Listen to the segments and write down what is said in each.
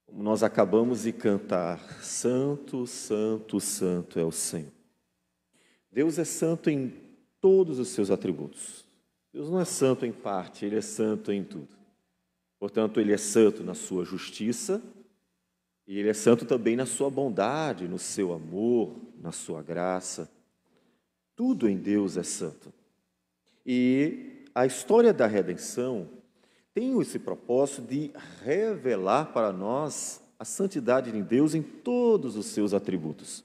Como nós acabamos de cantar, Santo, Santo, Santo é o Senhor. Deus é santo em todos os seus atributos. Deus não é santo em parte, Ele é santo em tudo. Portanto, Ele é santo na sua justiça e Ele é santo também na sua bondade, no seu amor, na sua graça. Tudo em Deus é santo. E a história da redenção tem esse propósito de revelar para nós a santidade de Deus em todos os seus atributos,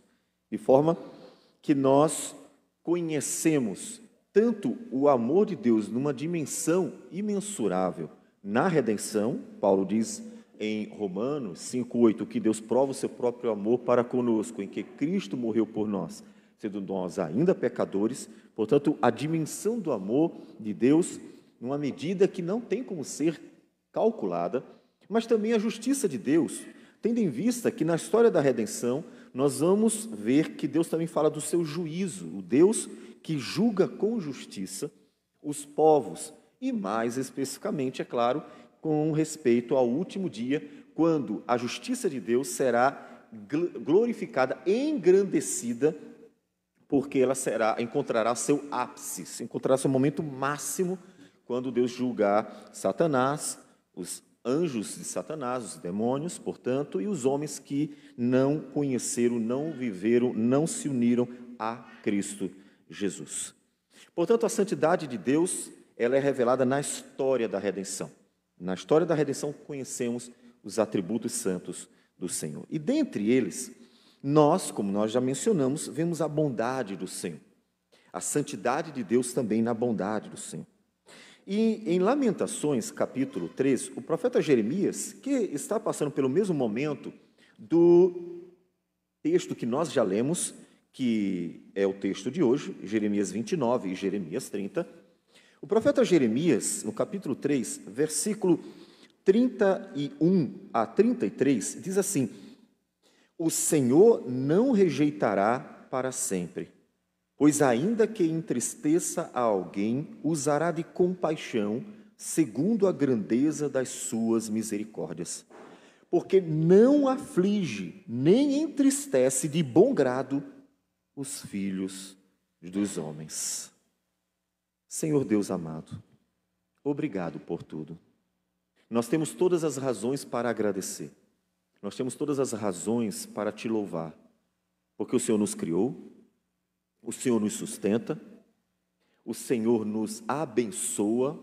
de forma que nós conhecemos tanto o amor de Deus numa dimensão imensurável na redenção. Paulo diz em Romanos 5,8 que Deus prova o seu próprio amor para conosco, em que Cristo morreu por nós, sendo nós ainda pecadores. Portanto, a dimensão do amor de Deus numa medida que não tem como ser calculada, mas também a justiça de Deus, tendo em vista que na história da redenção nós vamos ver que Deus também fala do seu juízo, o Deus que julga com justiça os povos, e mais especificamente, é claro, com respeito ao último dia, quando a justiça de Deus será glorificada, engrandecida, porque ela encontrará seu ápice, encontrará seu momento máximo, quando Deus julgar Satanás, os anjos de Satanás, os demônios, portanto, e os homens que não conheceram, não viveram, não se uniram a Cristo Jesus. Portanto, a santidade de Deus, ela é revelada na história da redenção. Na história da redenção conhecemos os atributos santos do Senhor. E dentre eles, nós, como nós já mencionamos, vemos a bondade do Senhor. A santidade de Deus também na bondade do Senhor. E em Lamentações, capítulo 3, o profeta Jeremias, que está passando pelo mesmo momento do texto que nós já lemos, que é o texto de hoje, Jeremias 29 e Jeremias 30, o profeta Jeremias, no capítulo 3, versículo 31 a 33, diz assim: o Senhor não rejeitará para sempre, pois ainda que entristeça a alguém, usará de compaixão, segundo a grandeza das suas misericórdias. Porque não aflige, nem entristece de bom grado os filhos dos homens. Senhor Deus amado, obrigado por tudo. Nós temos todas as razões para agradecer. Nós temos todas as razões para te louvar, porque o Senhor nos criou, o Senhor nos sustenta, o Senhor nos abençoa,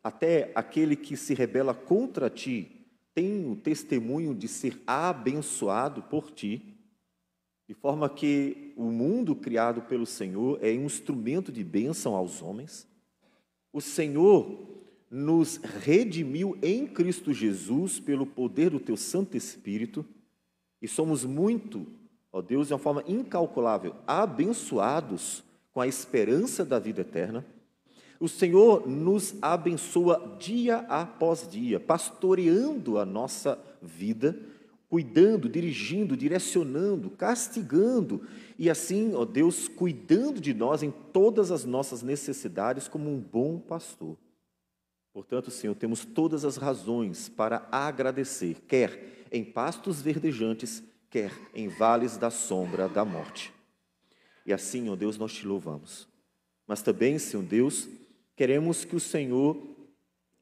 até aquele que se rebela contra ti tem o testemunho de ser abençoado por ti, de forma que o mundo criado pelo Senhor é um instrumento de bênção aos homens. O Senhor nos redimiu em Cristo Jesus pelo poder do teu Santo Espírito, e somos muito, ó Deus, de uma forma incalculável, abençoados com a esperança da vida eterna. O Senhor nos abençoa dia após dia, pastoreando a nossa vida, cuidando, dirigindo, direcionando, castigando, e assim, ó Deus, cuidando de nós em todas as nossas necessidades como um bom pastor. Portanto, Senhor, temos todas as razões para agradecer, quer em pastos verdejantes, quer em vales da sombra da morte. E assim, ó Deus, nós te louvamos. Mas também, Senhor Deus, queremos que o Senhor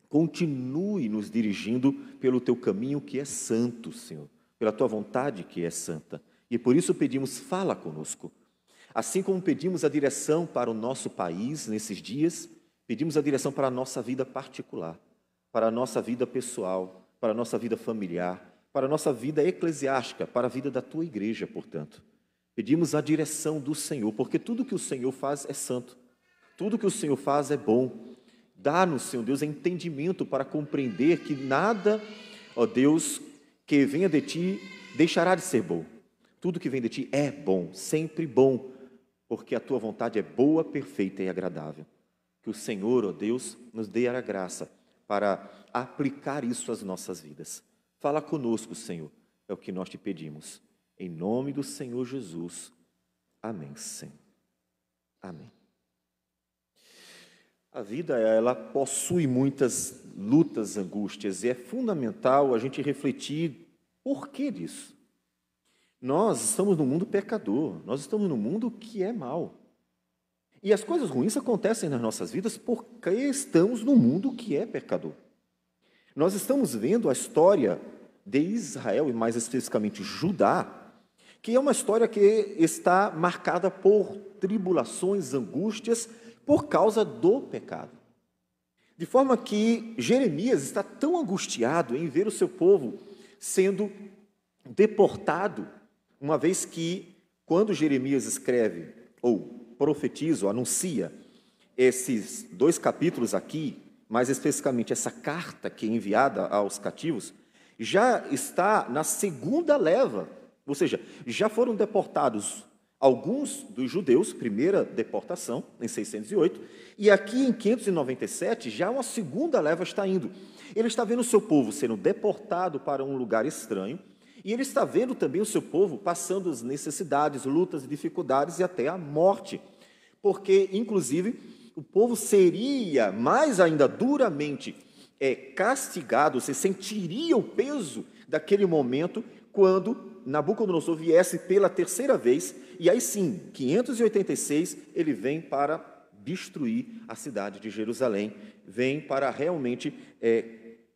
continue nos dirigindo pelo teu caminho que é santo, Senhor, pela tua vontade que é santa. E por isso pedimos, fala conosco. Assim como pedimos a direção para o nosso país nesses dias, pedimos a direção para a nossa vida particular, para a nossa vida pessoal, para a nossa vida familiar, para a nossa vida eclesiástica, para a vida da tua igreja, portanto. Pedimos a direção do Senhor, porque tudo que o Senhor faz é santo, tudo que o Senhor faz é bom. Dá-nos, Senhor Deus, entendimento para compreender que nada, ó Deus, que venha de ti deixará de ser bom. Tudo que vem de ti é bom, sempre bom, porque a tua vontade é boa, perfeita e agradável. Que o Senhor, ó Deus, nos dê a graça para aplicar isso às nossas vidas. Fala conosco, Senhor, é o que nós te pedimos. Em nome do Senhor Jesus. Amém, Senhor. Amém. A vida, ela possui muitas lutas, angústias, e é fundamental a gente refletir Por que disso? Nós estamos no mundo pecador, nós estamos no mundo que é mau. E as coisas ruins acontecem nas nossas vidas porque estamos no mundo que é pecador. Nós estamos vendo a história de Israel, e mais especificamente Judá, que é uma história que está marcada por tribulações, angústias, por causa do pecado. De forma que Jeremias está tão angustiado em ver o seu povo sendo deportado, uma vez que, quando Jeremias escreve, ou profetiza, ou anuncia, esses 2 capítulos aqui, mais especificamente essa carta que é enviada aos cativos, já está na segunda leva, ou seja, já foram deportados alguns dos judeus, primeira deportação, em 608, e aqui em 597, já uma segunda leva está indo. Ele está vendo o seu povo sendo deportado para um lugar estranho, e ele está vendo também o seu povo passando as necessidades, lutas, dificuldades e até a morte, porque, inclusive, o povo seria mais ainda duramente castigado, você sentiria o peso daquele momento quando Nabucodonosor viesse pela terceira vez, e aí sim, 586, ele vem para destruir a cidade de Jerusalém, vem para realmente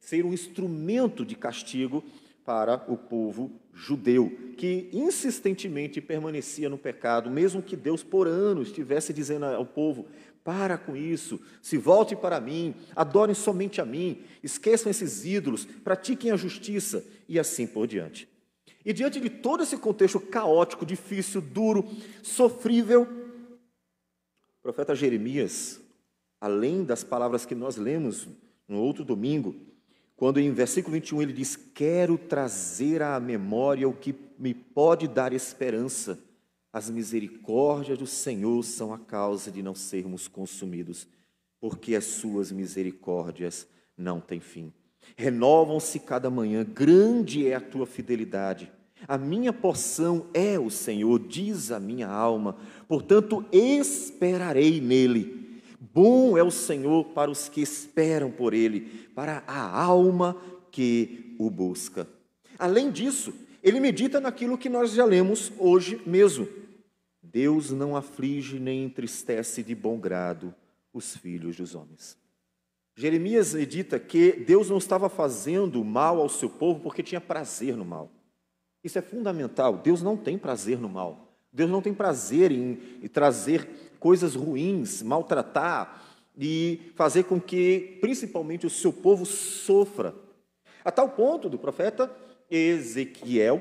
ser um instrumento de castigo para o povo judeu, que insistentemente permanecia no pecado, mesmo que Deus por anos estivesse dizendo ao povo: para com isso, se volte para mim, adorem somente a mim, esqueçam esses ídolos, pratiquem a justiça, e assim por diante. E diante de todo esse contexto caótico, difícil, duro, sofrível, o profeta Jeremias, além das palavras que nós lemos no outro domingo, quando em versículo 21 ele diz: quero trazer à memória o que me pode dar esperança. As misericórdias do Senhor são a causa de não sermos consumidos, porque as suas misericórdias não têm fim. Renovam-se cada manhã, grande é a tua fidelidade. A minha porção é o Senhor, diz a minha alma, portanto esperarei nele. Bom é o Senhor para os que esperam por ele, para a alma que o busca. Além disso, ele medita naquilo que nós já lemos hoje mesmo. Deus não aflige nem entristece de bom grado os filhos dos homens. Jeremias medita que Deus não estava fazendo mal ao seu povo porque tinha prazer no mal. Isso é fundamental. Deus não tem prazer no mal. Deus não tem prazer em trazer coisas ruins, maltratar e fazer com que, principalmente, o seu povo sofra. A tal ponto do profeta Ezequiel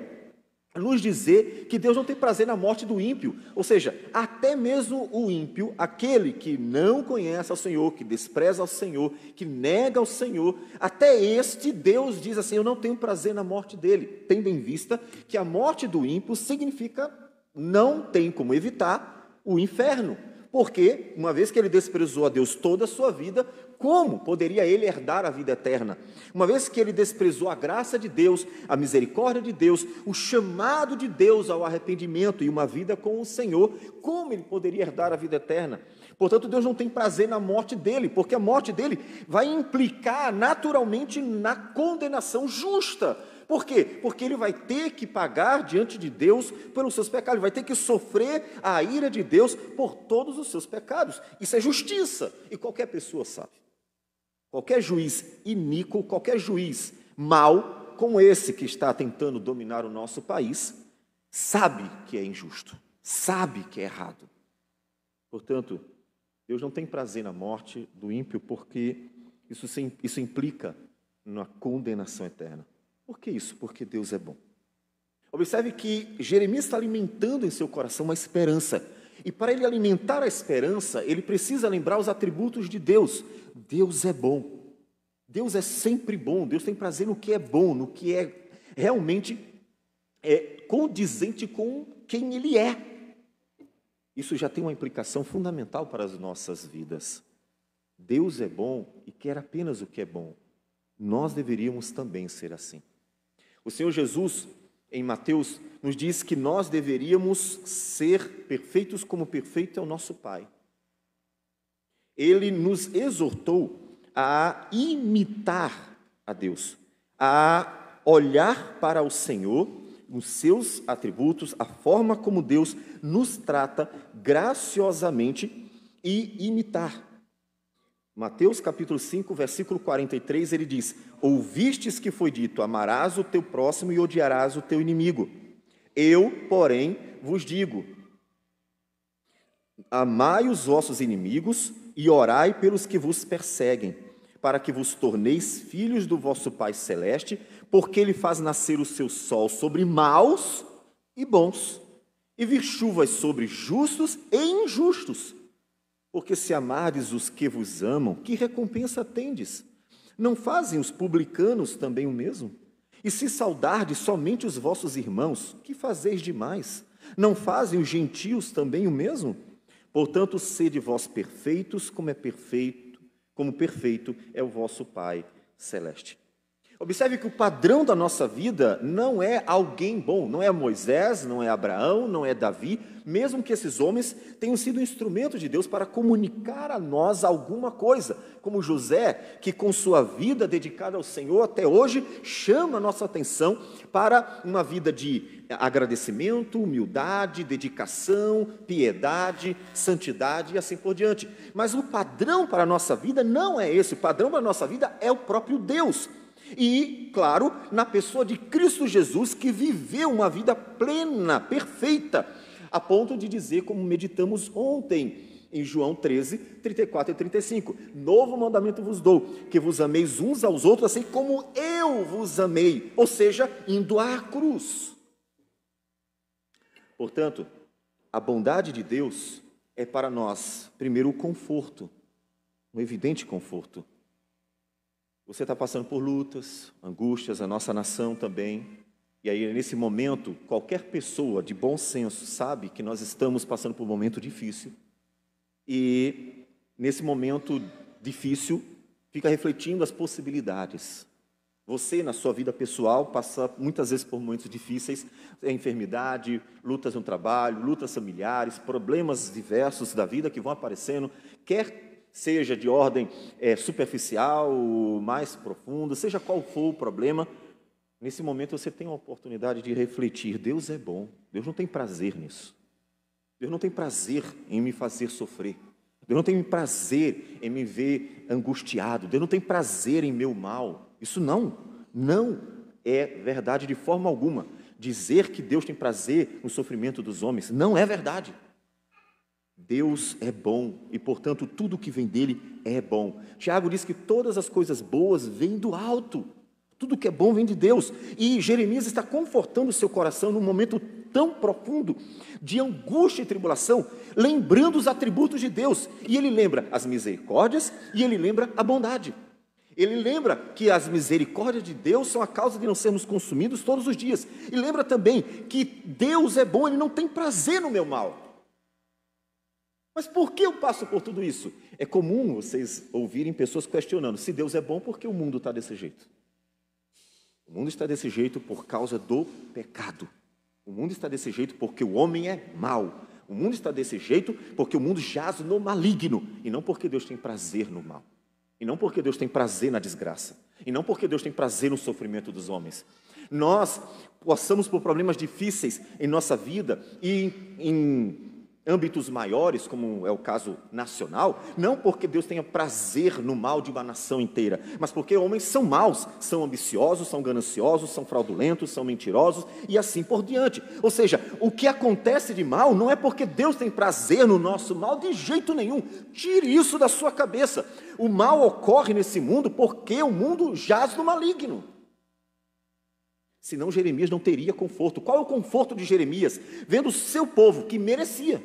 nos dizer que Deus não tem prazer na morte do ímpio, ou seja, até mesmo o ímpio, aquele que não conhece ao Senhor, que despreza ao Senhor, que nega ao Senhor, até este Deus diz assim: eu não tenho prazer na morte dele, tendo em vista que a morte do ímpio significa não tem como evitar o inferno, porque uma vez que ele desprezou a Deus toda a sua vida, como poderia ele herdar a vida eterna? Uma vez que ele desprezou a graça de Deus, a misericórdia de Deus, o chamado de Deus ao arrependimento e uma vida com o Senhor, como ele poderia herdar a vida eterna? Portanto, Deus não tem prazer na morte dele, porque a morte dele vai implicar naturalmente na condenação justa. Por quê? Porque ele vai ter que pagar diante de Deus pelos seus pecados, ele vai ter que sofrer a ira de Deus por todos os seus pecados. Isso é justiça, e qualquer pessoa sabe. Qualquer juiz iníquo, qualquer juiz mau, como esse que está tentando dominar o nosso país, sabe que é injusto, sabe que é errado. Portanto, Deus não tem prazer na morte do ímpio, porque isso implica na condenação eterna. Por que isso? Porque Deus é bom. Observe que Jeremias está alimentando em seu coração uma esperança. E para ele alimentar a esperança, ele precisa lembrar os atributos de Deus. Deus é bom. Deus é sempre bom. Deus tem prazer no que é bom, no que é realmente condizente com quem Ele é. Isso já tem uma implicação fundamental para as nossas vidas. Deus é bom e quer apenas o que é bom. Nós deveríamos também ser assim. O Senhor Jesus, em Mateus, nos diz que nós deveríamos ser perfeitos como perfeito é o nosso Pai. Ele nos exortou a imitar a Deus, a olhar para o Senhor, os seus atributos, a forma como Deus nos trata graciosamente e imitar. Mateus capítulo 5, versículo 43, ele diz: ouvistes que foi dito, amarás o teu próximo e odiarás o teu inimigo. Eu, porém, vos digo, amai os vossos inimigos e orai pelos que vos perseguem, para que vos torneis filhos do vosso Pai Celeste, porque Ele faz nascer o seu sol sobre maus e bons, e vir chuvas sobre justos e injustos. Porque se amardes os que vos amam, que recompensa tendes? Não fazem os publicanos também o mesmo? E se saudardes somente os vossos irmãos, que fazeis demais? Não fazem os gentios também o mesmo? Portanto, sede vós perfeitos, como perfeito é o vosso Pai Celeste. Observe que o padrão da nossa vida não é alguém bom, não é Moisés, não é Abraão, não é Davi, mesmo que esses homens tenham sido instrumentos de Deus para comunicar a nós alguma coisa, como José, que com sua vida dedicada ao Senhor até hoje, chama a nossa atenção para uma vida de agradecimento, humildade, dedicação, piedade, santidade e assim por diante. Mas o padrão para a nossa vida não é esse, o padrão para a nossa vida é o próprio Deus. E, claro, na pessoa de Cristo Jesus, que viveu uma vida plena, perfeita, a ponto de dizer, como meditamos ontem, em João 13, 34 e 35, novo mandamento vos dou, que vos ameis uns aos outros, assim como eu vos amei, ou seja, indo à cruz. Portanto, a bondade de Deus é para nós, primeiro, o conforto, um evidente conforto. Você está passando por lutas, angústias, a nossa nação também. E aí, nesse momento, qualquer pessoa de bom senso sabe que nós estamos passando por um momento difícil. E, nesse momento difícil, fica refletindo as possibilidades. Você, na sua vida pessoal, passa muitas vezes por momentos difíceis, enfermidade, lutas no trabalho, lutas familiares, problemas diversos da vida que vão aparecendo, quer seja de ordem superficial, mais profunda, seja qual for o problema, nesse momento você tem a oportunidade de refletir. Deus é bom, Deus não tem prazer nisso. Deus não tem prazer em me fazer sofrer. Deus não tem prazer em me ver angustiado. Deus não tem prazer em meu mal. Isso não é verdade de forma alguma. Dizer que Deus tem prazer no sofrimento dos homens não é verdade. Deus é bom e, portanto, tudo que vem dele é bom. Tiago diz que todas as coisas boas vêm do alto. Tudo que é bom vem de Deus. E Jeremias está confortando o seu coração num momento tão profundo de angústia e tribulação, lembrando os atributos de Deus. E ele lembra as misericórdias e ele lembra a bondade. Ele lembra que as misericórdias de Deus são a causa de não sermos consumidos todos os dias. E lembra também que Deus é bom, Ele não tem prazer no meu mal. Mas por que eu passo por tudo isso? É comum vocês ouvirem pessoas questionando, se Deus é bom, por que o mundo está desse jeito? O mundo está desse jeito por causa do pecado. O mundo está desse jeito porque o homem é mau. O mundo está desse jeito porque o mundo jaz no maligno. E não porque Deus tem prazer no mal. E não porque Deus tem prazer na desgraça. E não porque Deus tem prazer no sofrimento dos homens. Nós passamos por problemas difíceis em nossa vida e em âmbitos maiores, como é o caso nacional, não porque Deus tenha prazer no mal de uma nação inteira, mas porque homens são maus, são ambiciosos, são gananciosos, são fraudulentos, são mentirosos e assim por diante. Ou seja, o que acontece de mal não é porque Deus tem prazer no nosso mal de jeito nenhum. Tire isso da sua cabeça. O mal ocorre nesse mundo porque o mundo jaz no maligno. Senão Jeremias não teria conforto. Qual é o conforto de Jeremias? Vendo o seu povo que merecia.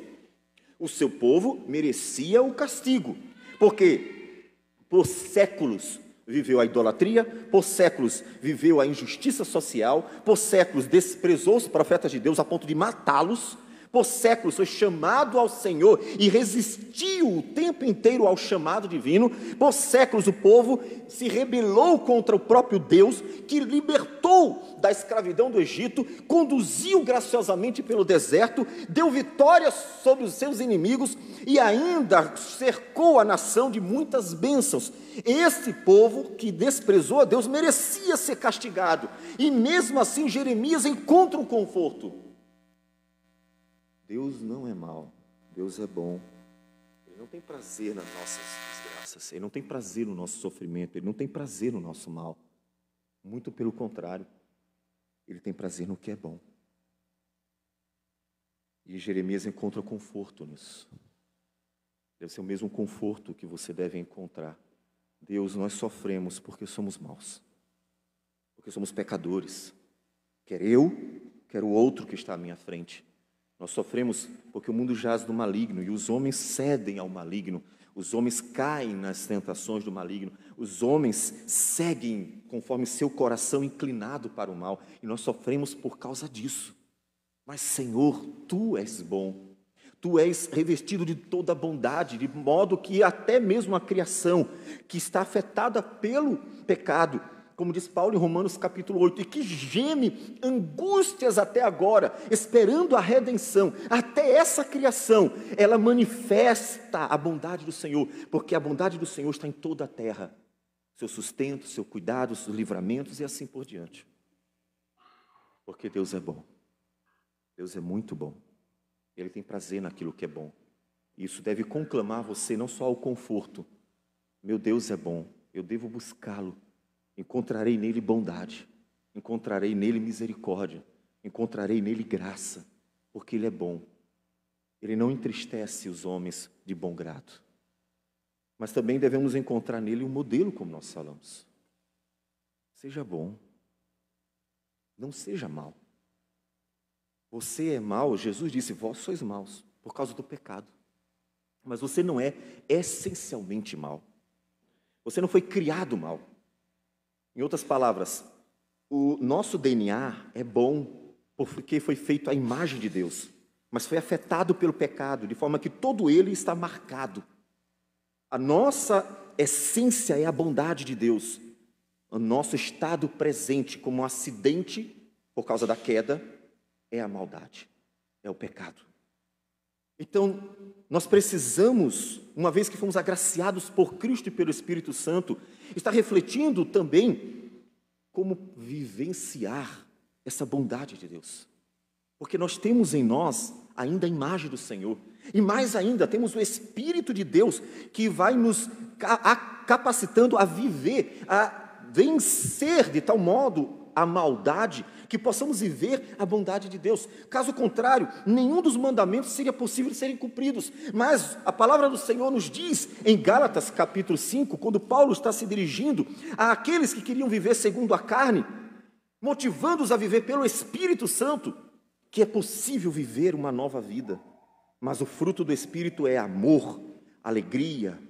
O seu povo merecia o castigo, porque por séculos viveu a idolatria, por séculos viveu a injustiça social, por séculos desprezou os profetas de Deus a ponto de matá-los, Por séculos foi chamado ao Senhor e resistiu o tempo inteiro ao chamado divino. Por séculos o povo se rebelou contra o próprio Deus, que libertou da escravidão do Egito, conduziu graciosamente pelo deserto, deu vitória sobre os seus inimigos e ainda cercou a nação de muitas bênçãos. Esse povo que desprezou a Deus merecia ser castigado, e mesmo assim Jeremias encontra um conforto. Deus não é mau, Deus é bom. Ele não tem prazer nas nossas desgraças, Ele não tem prazer no nosso sofrimento, Ele não tem prazer no nosso mal. Muito pelo contrário, Ele tem prazer no que é bom. E Jeremias encontra conforto nisso. Deve ser o mesmo conforto que você deve encontrar. Deus, nós sofremos porque somos maus, porque somos pecadores. Quer eu, quer o outro que está à minha frente. Nós sofremos porque o mundo jaz do maligno e os homens cedem ao maligno, os homens caem nas tentações do maligno, os homens seguem conforme seu coração inclinado para o mal, e nós sofremos por causa disso. Mas, Senhor, Tu és bom, Tu és revestido de toda bondade, de modo que até mesmo a criação que está afetada pelo pecado, como diz Paulo em Romanos capítulo 8, e que geme angústias até agora, esperando a redenção, até essa criação, ela manifesta a bondade do Senhor, porque a bondade do Senhor está em toda a terra, seu sustento, seu cuidado, seus livramentos e assim por diante. Porque Deus é bom, Deus é muito bom, Ele tem prazer naquilo que é bom. Isso deve conclamar você não só ao conforto, meu Deus é bom, eu devo buscá-lo. Encontrarei nele bondade, encontrarei nele misericórdia, encontrarei nele graça, porque ele é bom. Ele não entristece os homens de bom grado. Mas também devemos encontrar nele um modelo, como nós falamos. Seja bom, não seja mau. Você é mau, Jesus disse, vós sois maus, por causa do pecado. Mas você não é essencialmente mau. Você não foi criado mal. Em outras palavras, o nosso DNA é bom porque foi feito à imagem de Deus, mas foi afetado pelo pecado, de forma que todo ele está marcado. A nossa essência é a bondade de Deus. O nosso estado presente como um acidente, por causa da queda, é a maldade, é o pecado. Então, nós precisamos, uma vez que fomos agraciados por Cristo e pelo Espírito Santo, estar refletindo também como vivenciar essa bondade de Deus. Porque nós temos em nós ainda a imagem do Senhor. E mais ainda, temos o Espírito de Deus que vai nos capacitando a viver, a vencer de tal modo a maldade, que possamos viver a bondade de Deus. Caso contrário, nenhum dos mandamentos seria possível de serem cumpridos. Mas a palavra do Senhor nos diz, em Gálatas capítulo 5, quando Paulo está se dirigindo àqueles que queriam viver segundo a carne, motivando-os a viver pelo Espírito Santo, que é possível viver uma nova vida. Mas o fruto do Espírito é amor, alegria,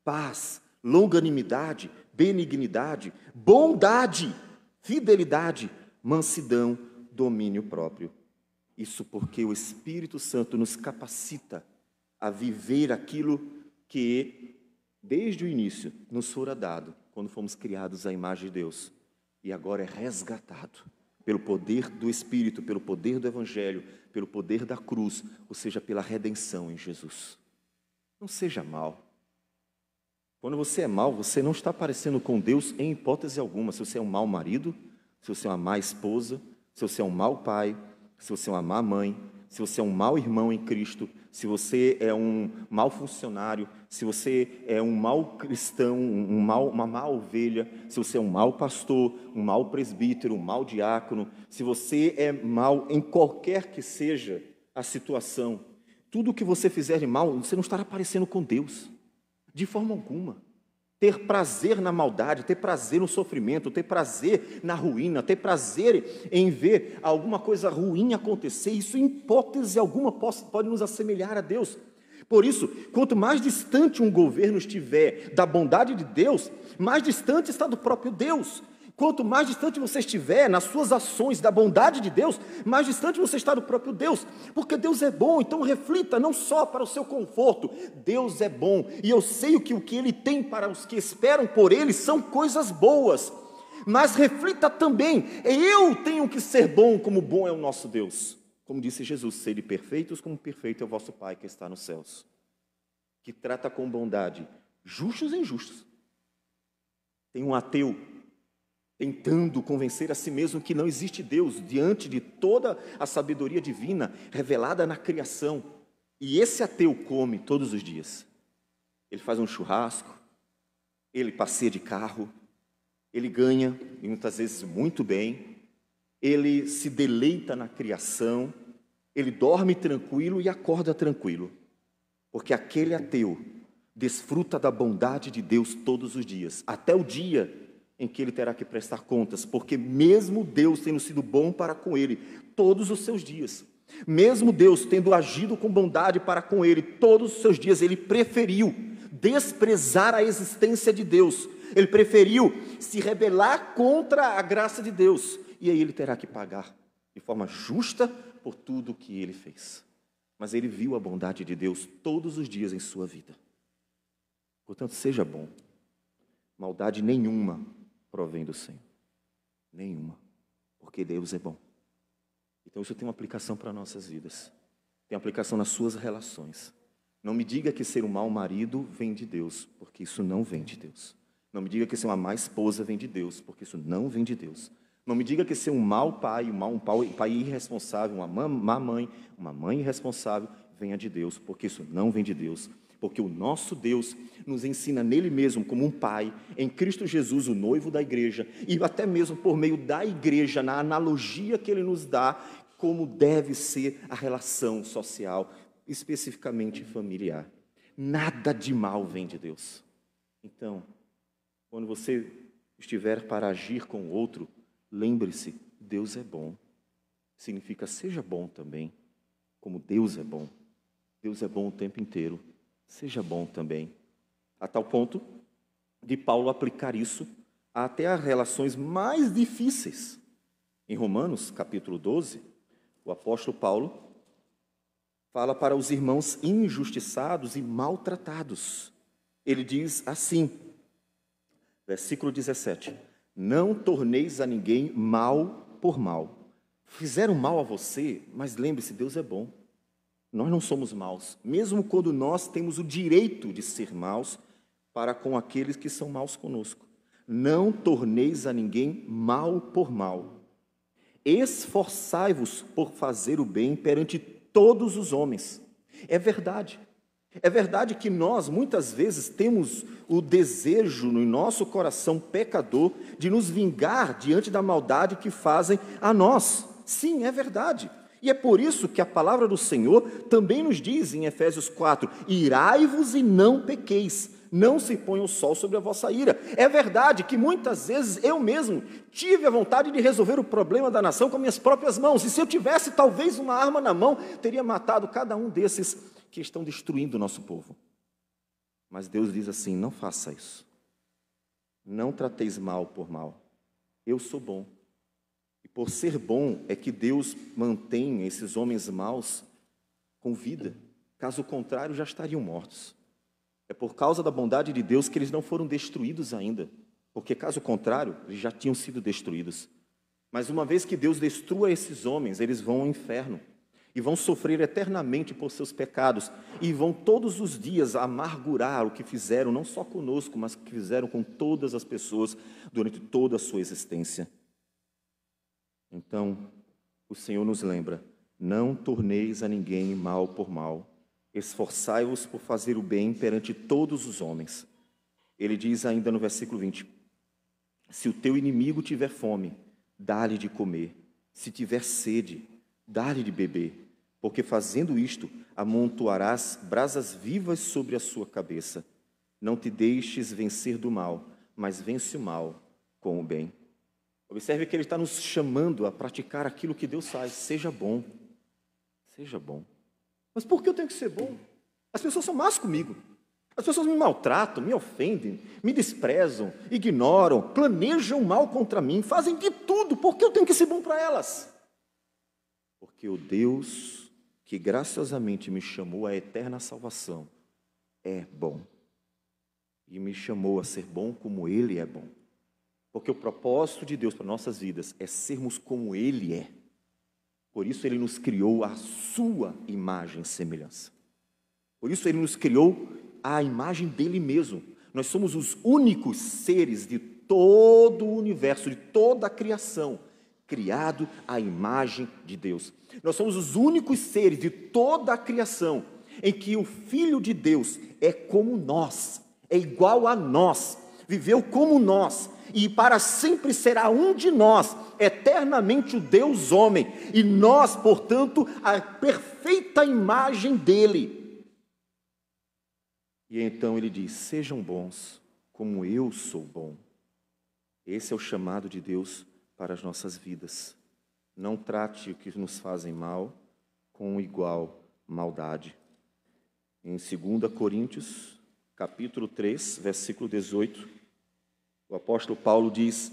paz, longanimidade, benignidade, bondade, fidelidade, mansidão, domínio próprio. Isso porque o Espírito Santo nos capacita a viver aquilo que, desde o início, nos fora dado, quando fomos criados à imagem de Deus, e agora é resgatado pelo poder do Espírito, pelo poder do Evangelho, pelo poder da cruz, ou seja, pela redenção em Jesus. Não seja mau. Quando você é mau, você não está parecendo com Deus em hipótese alguma. Se você é um mau marido, se você é uma má esposa, se você é um mau pai, se você é uma má mãe, se você é um mau irmão em Cristo, se você é um mau funcionário, se você é um mau cristão, uma má ovelha, se você é um mau pastor, um mau presbítero, um mau diácono, se você é mau em qualquer que seja a situação, tudo o que você fizer de mal, você não estará parecendo com Deus, de forma alguma. Ter prazer na maldade, ter prazer no sofrimento, ter prazer na ruína, ter prazer em ver alguma coisa ruim acontecer, isso em hipótese alguma pode nos assemelhar a Deus. Por isso, quanto mais distante um governo estiver da bondade de Deus, mais distante está do próprio Deus. Quanto mais distante você estiver nas suas ações da bondade de Deus, mais distante você está do próprio Deus, porque Deus é bom. Então reflita não só para o seu conforto, Deus é bom, e eu sei que o que Ele tem para os que esperam por Ele são coisas boas, mas reflita também, eu tenho que ser bom como bom é o nosso Deus. Como disse Jesus, sede perfeitos como perfeito é o vosso Pai que está nos céus, que trata com bondade justos e injustos. Tem um ateu tentando convencer a si mesmo que não existe Deus, diante de toda a sabedoria divina revelada na criação. E esse ateu come todos os dias. Ele faz um churrasco, ele passeia de carro, ele ganha, e muitas vezes muito bem, ele se deleita na criação, ele dorme tranquilo e acorda tranquilo, porque aquele ateu desfruta da bondade de Deus todos os dias, até o dia em que ele terá que prestar contas, porque mesmo Deus tendo sido bom para com ele todos os seus dias, mesmo Deus tendo agido com bondade para com ele todos os seus dias, ele preferiu desprezar a existência de Deus, ele preferiu se rebelar contra a graça de Deus, e aí ele terá que pagar de forma justa por tudo o que ele fez. Mas ele viu a bondade de Deus todos os dias em sua vida. Portanto, seja bom. Maldade nenhuma provém do Senhor. Nenhuma. Porque Deus é bom. Então isso tem uma aplicação para nossas vidas. Tem aplicação nas suas relações. Não me diga que ser um mau marido vem de Deus, porque isso não vem de Deus. Não me diga que ser uma má esposa vem de Deus, porque isso não vem de Deus. Não me diga que ser um mau pai, um pai irresponsável, uma má mãe, uma mãe irresponsável, venha de Deus, porque isso não vem de Deus. Porque o nosso Deus nos ensina nele mesmo como um pai, em Cristo Jesus, o noivo da igreja, e até mesmo por meio da igreja, na analogia que ele nos dá, como deve ser a relação social, especificamente familiar. Nada de mal vem de Deus. Então, quando você estiver para agir com o outro, lembre-se, Deus é bom. Significa seja bom também, como Deus é bom. Deus é bom o tempo inteiro. Seja bom também. A tal ponto de Paulo aplicar isso até as relações mais difíceis. Em Romanos, capítulo 12, o apóstolo Paulo fala para os irmãos injustiçados e maltratados. Ele diz assim, versículo 17: não torneis a ninguém mal por mal. Fizeram mal a você, mas lembre-se, Deus é bom. Nós não somos maus, mesmo quando nós temos o direito de ser maus para com aqueles que são maus conosco. Não torneis a ninguém mal por mal. Esforçai-vos por fazer o bem perante todos os homens. É verdade. É verdade que nós, muitas vezes, temos o desejo no nosso coração pecador de nos vingar diante da maldade que fazem a nós. Sim, é verdade. E é por isso que a palavra do Senhor também nos diz em Efésios 4, irai-vos e não pequeis, não se ponha o sol sobre a vossa ira. É verdade que muitas vezes eu mesmo tive a vontade de resolver o problema da nação com minhas próprias mãos, e se eu tivesse talvez uma arma na mão, teria matado cada um desses que estão destruindo o nosso povo. Mas Deus diz assim, não faça isso. Não trateis mal por mal. Eu sou bom. E por ser bom é que Deus mantém esses homens maus com vida. Caso contrário, já estariam mortos. É por causa da bondade de Deus que eles não foram destruídos ainda. Porque caso contrário, eles já tinham sido destruídos. Mas uma vez que Deus destrua esses homens, eles vão ao inferno. E vão sofrer eternamente por seus pecados. E vão todos os dias amargurar o que fizeram, não só conosco, mas o que fizeram com todas as pessoas durante toda a sua existência. Então, o Senhor nos lembra, não torneis a ninguém mal por mal, esforçai-vos por fazer o bem perante todos os homens. Ele diz ainda no versículo 20, se o teu inimigo tiver fome, dá-lhe de comer, se tiver sede, dá-lhe de beber, porque fazendo isto, amontoarás brasas vivas sobre a sua cabeça. Não te deixes vencer do mal, mas vence o mal com o bem. Observe que ele está nos chamando a praticar aquilo que Deus faz. Seja bom. Seja bom. Mas por que eu tenho que ser bom? As pessoas são más comigo. As pessoas me maltratam, me ofendem, me desprezam, ignoram, planejam mal contra mim, fazem de tudo, porque eu tenho que ser bom para elas. Porque o Deus que graciosamente me chamou à eterna salvação é bom. E me chamou a ser bom como Ele é bom. Porque o propósito de Deus para nossas vidas é sermos como Ele é. Por isso Ele nos criou à sua imagem e semelhança. Por isso Ele nos criou à imagem dEle mesmo. Nós somos os únicos seres de todo o universo, de toda a criação, criado à imagem de Deus. Nós somos os únicos seres de toda a criação em que o Filho de Deus é como nós, é igual a nós, viveu como nós, e para sempre será um de nós, eternamente o Deus homem, e nós, portanto, a perfeita imagem dele. E então ele diz: sejam bons, como eu sou bom. Esse é o chamado de Deus para as nossas vidas. Não trate o que nos fazem mal com igual maldade. Em 2 Coríntios, capítulo 3, versículo 18, o apóstolo Paulo diz: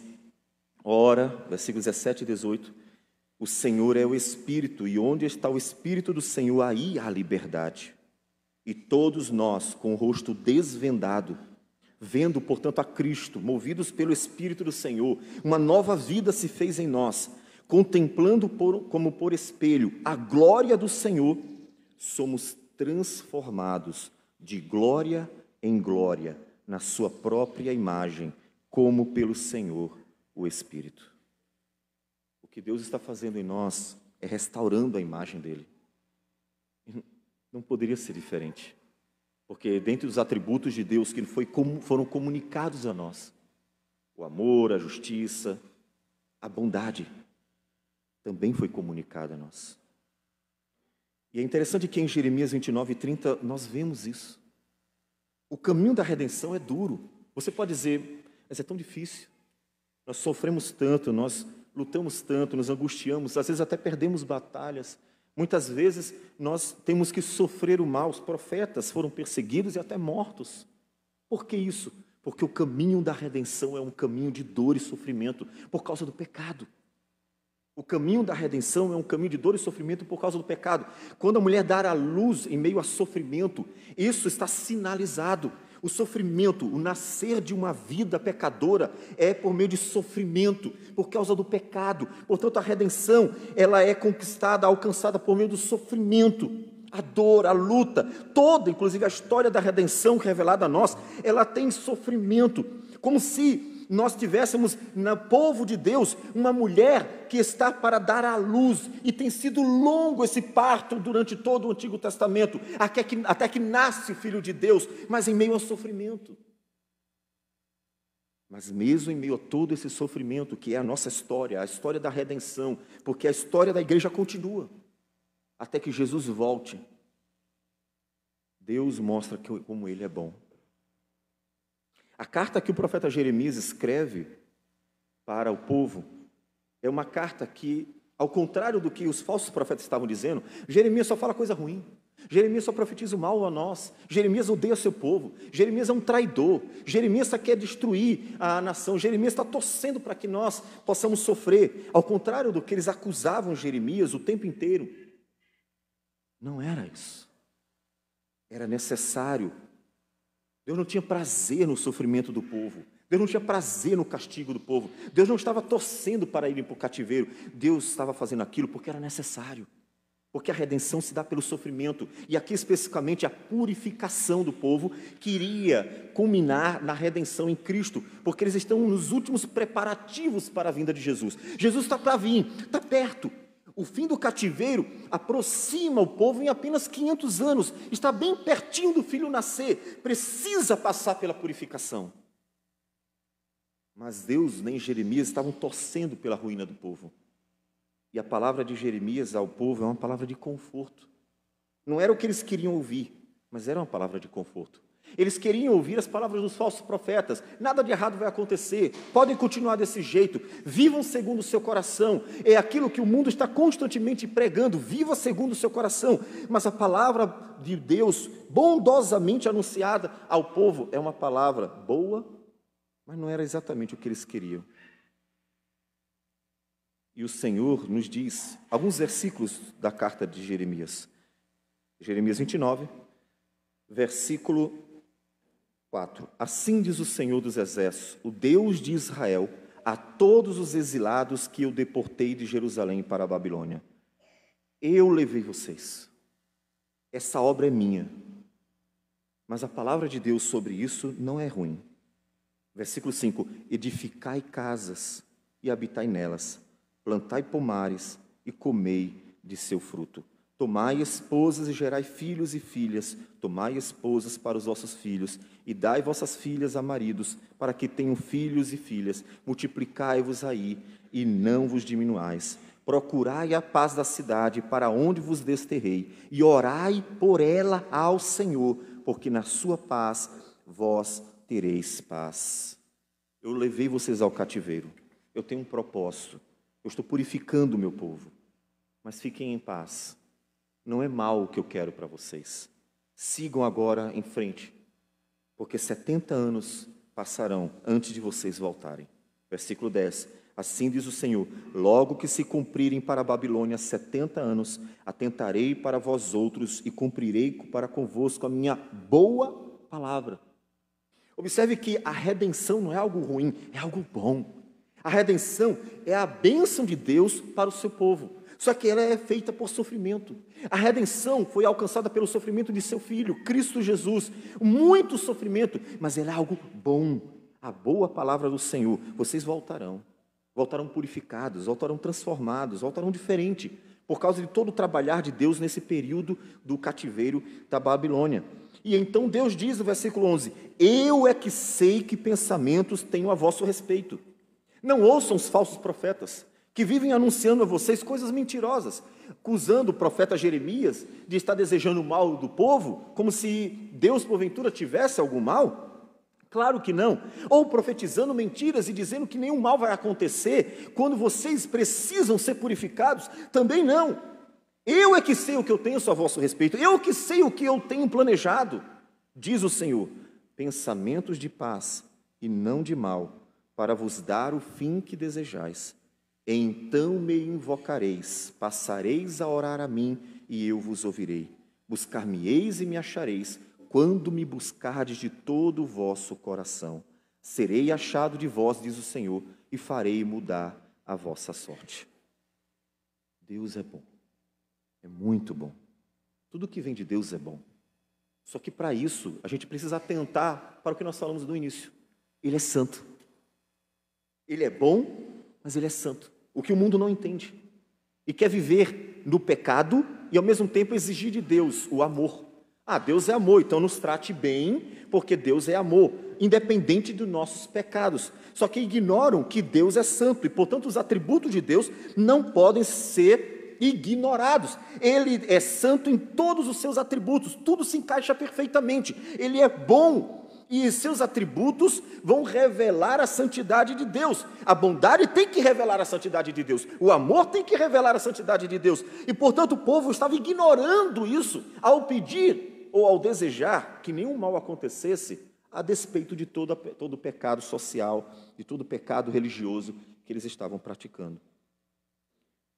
ora, versículos 17 e 18, o Senhor é o Espírito, e onde está o Espírito do Senhor, aí há liberdade. E todos nós, com o rosto desvendado, vendo, portanto, a Cristo, movidos pelo Espírito do Senhor, uma nova vida se fez em nós, contemplando como por espelho a glória do Senhor, somos transformados de glória em glória, na sua própria imagem, como pelo Senhor, o Espírito. O que Deus está fazendo em nós é restaurando a imagem dEle. Não poderia ser diferente, porque dentre os atributos de Deus que foram comunicados a nós, o amor, a justiça, a bondade, também foi comunicado a nós. E é interessante que em Jeremias 29:30 nós vemos isso. O caminho da redenção é duro. Você pode dizer: mas é tão difícil. Nós sofremos tanto, nós lutamos tanto, nos angustiamos, às vezes até perdemos batalhas. Muitas vezes nós temos que sofrer o mal. Os profetas foram perseguidos e até mortos. Por que isso? Porque o caminho da redenção é um caminho de dor e sofrimento por causa do pecado. O caminho da redenção é um caminho de dor e sofrimento por causa do pecado. Quando a mulher dar à luz em meio a sofrimento, isso está sinalizado. O sofrimento, o nascer de uma vida pecadora é por meio de sofrimento, por causa do pecado. Portanto, a redenção, ela é conquistada, alcançada por meio do sofrimento. A dor, a luta, toda, inclusive a história da redenção revelada a nós, ela tem sofrimento, como se nós tivéssemos no povo de Deus uma mulher que está para dar à luz, e tem sido longo esse parto durante todo o Antigo Testamento, até que nasce o Filho de Deus, mas em meio ao sofrimento. Mas mesmo em meio a todo esse sofrimento, que é a nossa história, a história da redenção, porque a história da igreja continua, até que Jesus volte, Deus mostra como Ele é bom. A carta que o profeta Jeremias escreve para o povo é uma carta que, ao contrário do que os falsos profetas estavam dizendo, Jeremias só fala coisa ruim. Jeremias só profetiza o mal a nós. Jeremias odeia seu povo. Jeremias é um traidor. Jeremias só quer destruir a nação. Jeremias está torcendo para que nós possamos sofrer. Ao contrário do que eles acusavam Jeremias o tempo inteiro. Não era isso. Era necessário. Deus não tinha prazer no sofrimento do povo. Deus não tinha prazer no castigo do povo. Deus não estava torcendo para irem para o cativeiro. Deus estava fazendo aquilo porque era necessário. Porque a redenção se dá pelo sofrimento. E aqui especificamente a purificação do povo que iria culminar na redenção em Cristo. Porque eles estão nos últimos preparativos para a vinda de Jesus. Jesus está para vir, está perto. O fim do cativeiro aproxima o povo em apenas 500 anos. Está bem pertinho do filho nascer. Precisa passar pela purificação. Mas Deus nem Jeremias estavam torcendo pela ruína do povo. E a palavra de Jeremias ao povo é uma palavra de conforto. Não era o que eles queriam ouvir, mas era uma palavra de conforto. Eles queriam ouvir as palavras dos falsos profetas. Nada de errado vai acontecer. Podem continuar desse jeito. Vivam segundo o seu coração. É aquilo que o mundo está constantemente pregando. Viva segundo o seu coração. Mas a palavra de Deus, bondosamente anunciada ao povo, é uma palavra boa, mas não era exatamente o que eles queriam. E o Senhor nos diz alguns versículos da carta de Jeremias. Jeremias 29, versículo 4. Assim diz o Senhor dos Exércitos, o Deus de Israel, a todos os exilados que eu deportei de Jerusalém para a Babilônia. Eu levei vocês. Essa obra é minha. Mas a palavra de Deus sobre isso não é ruim. Versículo 5. Edificai casas e habitai nelas. Plantai pomares e comei de seu fruto. Tomai esposas e gerai filhos e filhas. Tomai esposas para os vossos filhos e dai vossas filhas a maridos, para que tenham filhos e filhas. Multiplicai-vos aí e não vos diminuais. Procurai a paz da cidade para onde vos desterrei e orai por ela ao Senhor, porque na sua paz vós tereis paz. Eu levei vocês ao cativeiro. Eu tenho um propósito. Eu estou purificando o meu povo. Mas fiquem em paz. Não é mal o que eu quero para vocês. Sigam agora em frente, porque 70 anos passarão antes de vocês voltarem. Versículo 10. Assim diz o Senhor, logo que se cumprirem para a Babilônia 70 anos, atentarei para vós outros e cumprirei para convosco a minha boa palavra. Observe que a redenção não é algo ruim, é algo bom. A redenção é a bênção de Deus para o seu povo. Só que ela é feita por sofrimento. A redenção foi alcançada pelo sofrimento de seu Filho, Cristo Jesus. Muito sofrimento, mas ela é algo bom. A boa palavra do Senhor. Vocês voltarão. Voltarão purificados, voltarão transformados, voltarão diferente. Por causa de todo o trabalhar de Deus nesse período do cativeiro da Babilônia. E então Deus diz no versículo 11, eu é que sei que pensamentos tenho a vosso respeito. Não ouçam os falsos profetas, que vivem anunciando a vocês coisas mentirosas, acusando o profeta Jeremias de estar desejando o mal do povo, como se Deus, porventura, tivesse algum mal. Claro que não. Ou profetizando mentiras e dizendo que nenhum mal vai acontecer, quando vocês precisam ser purificados, também não. Eu é que sei o que eu tenho a vosso respeito, eu que sei o que eu tenho planejado, diz o Senhor, pensamentos de paz e não de mal, para vos dar o fim que desejais. Então me invocareis, passareis a orar a mim, e eu vos ouvirei. Buscar-me-eis e me achareis, quando me buscardes de todo o vosso coração. Serei achado de vós, diz o Senhor, e farei mudar a vossa sorte. Deus é bom, é muito bom. Tudo que vem de Deus é bom. Só que para isso, a gente precisa atentar para o que nós falamos no início. Ele é santo. Ele é bom, mas ele é santo. O que o mundo não entende. E quer viver no pecado e ao mesmo tempo exigir de Deus o amor. Ah, Deus é amor, então nos trate bem, porque Deus é amor, independente dos nossos pecados. Só que ignoram que Deus é santo e, portanto, os atributos de Deus não podem ser ignorados. Ele é santo em todos os seus atributos, tudo se encaixa perfeitamente. Ele é bom. E seus atributos vão revelar a santidade de Deus. A bondade tem que revelar a santidade de Deus. O amor tem que revelar a santidade de Deus. E, portanto, o povo estava ignorando isso ao pedir ou ao desejar que nenhum mal acontecesse, a despeito de todo o pecado social, de todo o pecado religioso que eles estavam praticando.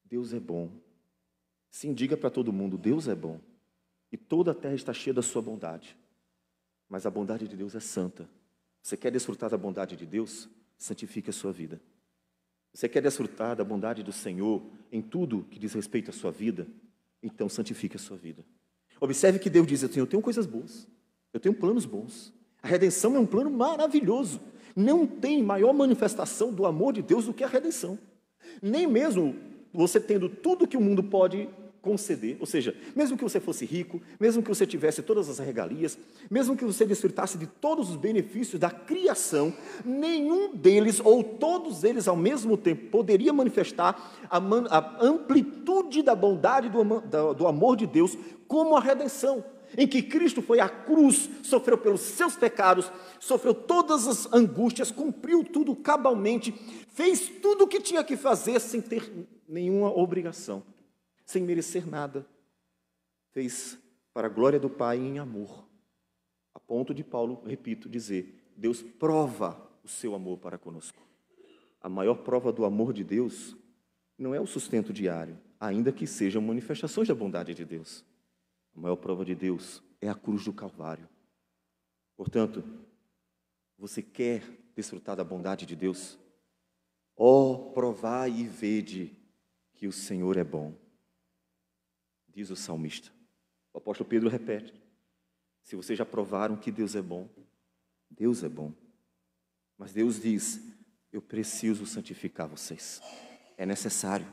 Deus é bom. Sim, diga para todo mundo, Deus é bom. E toda a terra está cheia da sua bondade. Mas a bondade de Deus é santa. Você quer desfrutar da bondade de Deus? Santifique a sua vida. Você quer desfrutar da bondade do Senhor em tudo que diz respeito à sua vida? Então santifique a sua vida. Observe que Deus diz assim, eu tenho coisas boas, eu tenho planos bons. A redenção é um plano maravilhoso. Não tem maior manifestação do amor de Deus do que a redenção. Nem mesmo você tendo tudo que o mundo pode conceder, ou seja, mesmo que você fosse rico, mesmo que você tivesse todas as regalias, mesmo que você desfrutasse de todos os benefícios da criação, nenhum deles ou todos eles ao mesmo tempo poderia manifestar a amplitude da bondade do amor de Deus como a redenção. em que Cristo foi à cruz, sofreu pelos seus pecados, sofreu todas as angústias, cumpriu tudo cabalmente, fez tudo o que tinha que fazer sem ter nenhuma obrigação, sem merecer nada. Fez para a glória do Pai em amor, a ponto de Paulo, repito, dizer: Deus prova o seu amor para conosco. A maior prova do amor de Deus não é o sustento diário, ainda que sejam manifestações da bondade de Deus. A maior prova de Deus é a cruz do Calvário. Portanto, você quer desfrutar da bondade de Deus? Provai e vede que o Senhor é bom, diz o salmista. O apóstolo Pedro repete: se vocês já provaram que Deus é bom, Deus é bom. Mas Deus diz: eu preciso santificar vocês. É necessário.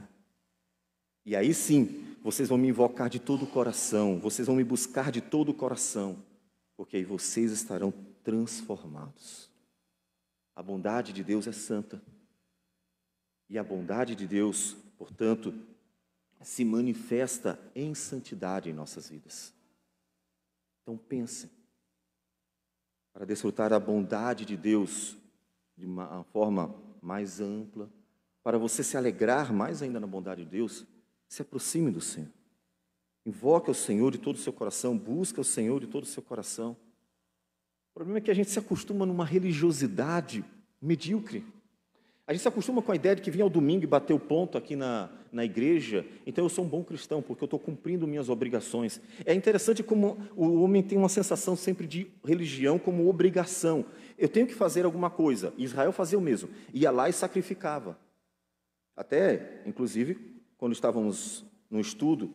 E aí sim, vocês vão me invocar de todo o coração, vocês vão me buscar de todo o coração, porque aí vocês estarão transformados. A bondade de Deus é santa. E a bondade de Deus, portanto, se manifesta em santidade em nossas vidas. Então pensem, para desfrutar da bondade de Deus de uma forma mais ampla, para você se alegrar mais ainda na bondade de Deus, se aproxime do Senhor. Invoque o Senhor de todo o seu coração, busque o Senhor de todo o seu coração. O problema é que a gente se acostuma numa religiosidade medíocre. A gente se acostuma com a ideia de que vir ao domingo e bater o ponto aqui na igreja, então eu sou um bom cristão, porque eu estou cumprindo minhas obrigações. É interessante como o homem tem uma sensação sempre de religião como obrigação. Eu tenho que fazer alguma coisa. Israel fazia o mesmo, ia lá e sacrificava. Até, inclusive, quando estávamos no estudo,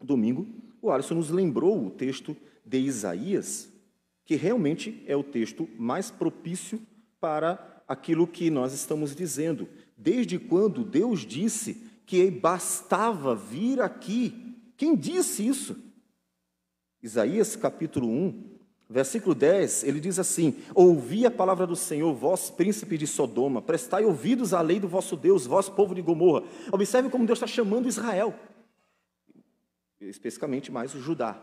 domingo, o Alisson nos lembrou o texto de Isaías, que realmente é o texto mais propício para aquilo que nós estamos dizendo. Desde quando Deus disse que bastava vir aqui? Quem disse isso? Isaías capítulo 1, versículo 10, ele diz assim: ouvi a palavra do Senhor, vós príncipes de Sodoma, prestai ouvidos à lei do vosso Deus, vós povo de Gomorra. Observe como Deus está chamando Israel, especificamente mais o Judá,